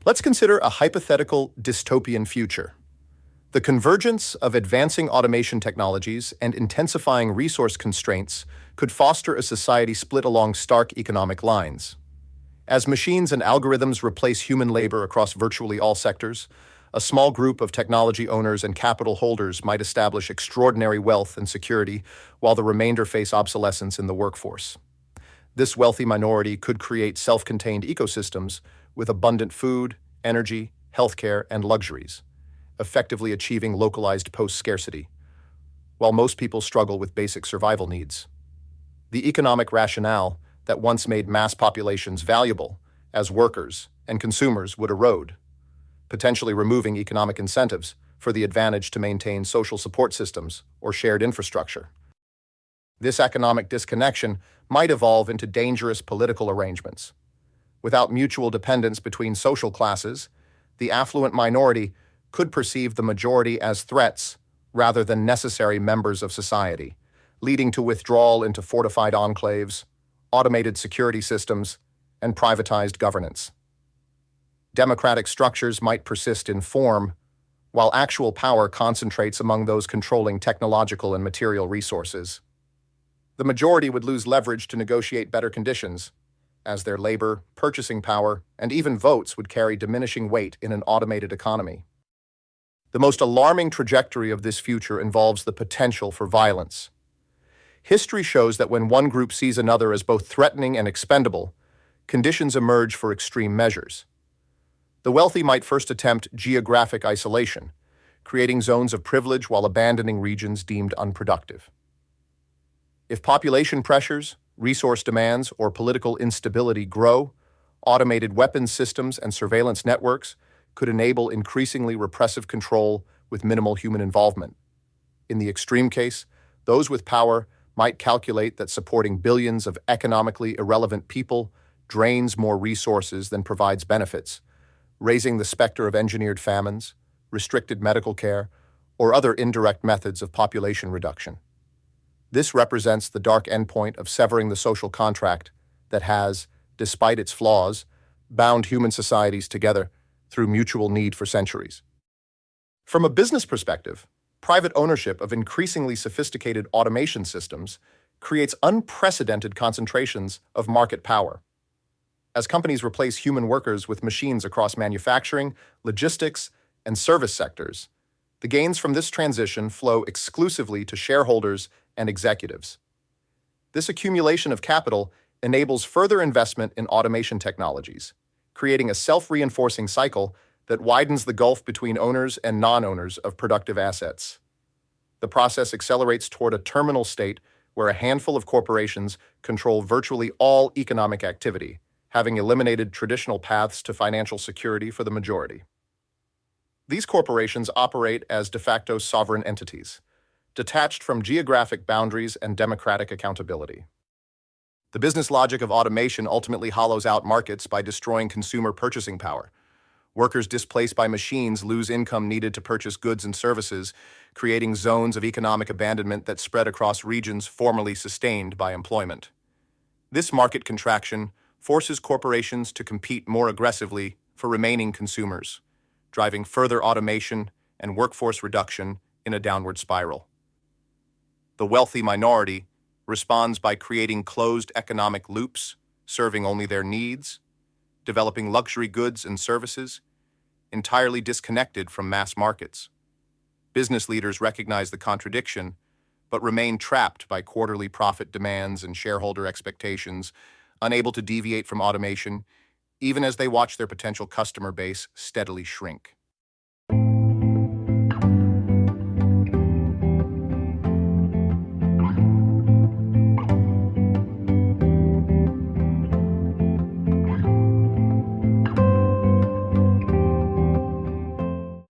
Let's consider a hypothetical dystopian future. The convergence of advancing automation technologies and intensifying resource constraints could foster a society split along stark economic lines. As machines and algorithms replace human labor across virtually all sectors, a small group of technology owners and capital holders might establish extraordinary wealth and security, while the remainder face obsolescence in the workforce. This wealthy minority could create self-contained ecosystems with abundant food, energy, healthcare, and luxuries, effectively achieving localized post-scarcity, while most people struggle with basic survival needs. The economic rationale that once made mass populations valuable as workers and consumers would erode, potentially removing economic incentives for the advantage to maintain social support systems or shared infrastructure. This economic disconnection might evolve into dangerous political arrangements. Without mutual dependence between social classes, the affluent minority could perceive the majority as threats rather than necessary members of society, leading to withdrawal into fortified enclaves, automated security systems, and privatized governance. Democratic structures might persist in form, while actual power concentrates among those controlling technological and material resources. The majority would lose leverage to negotiate better conditions, as their labor, purchasing power, and even votes would carry diminishing weight in an automated economy. The most alarming trajectory of this future involves the potential for violence. History shows that when one group sees another as both threatening and expendable, conditions emerge for extreme measures. The wealthy might first attempt geographic isolation, creating zones of privilege while abandoning regions deemed unproductive. If population pressures, resource demands, or political instability grow, automated weapons systems and surveillance networks could enable increasingly repressive control with minimal human involvement. In the extreme case, those with power might calculate that supporting billions of economically irrelevant people drains more resources than provides benefits, raising the specter of engineered famines, restricted medical care, or other indirect methods of population reduction. This represents the dark endpoint of severing the social contract that has, despite its flaws, bound human societies together through mutual need for centuries. From a business perspective, private ownership of increasingly sophisticated automation systems creates unprecedented concentrations of market power. As companies replace human workers with machines across manufacturing, logistics, and service sectors, the gains from this transition flow exclusively to shareholders and executives. This accumulation of capital enables further investment in automation technologies, creating a self-reinforcing cycle that widens the gulf between owners and non-owners of productive assets. The process accelerates toward a terminal state where a handful of corporations control virtually all economic activity, having eliminated traditional paths to financial security for the majority. These corporations operate as de facto sovereign entities, detached from geographic boundaries and democratic accountability. The business logic of automation ultimately hollows out markets by destroying consumer purchasing power. Workers displaced by machines lose income needed to purchase goods and services, creating zones of economic abandonment that spread across regions formerly sustained by employment. This market contraction forces corporations to compete more aggressively for remaining consumers, driving further automation and workforce reduction in a downward spiral. The wealthy minority responds by creating closed economic loops, serving only their needs, developing luxury goods and services, entirely disconnected from mass markets. Business leaders recognize the contradiction, but remain trapped by quarterly profit demands and shareholder expectations, unable to deviate from automation, even as they watch their potential customer base steadily shrink.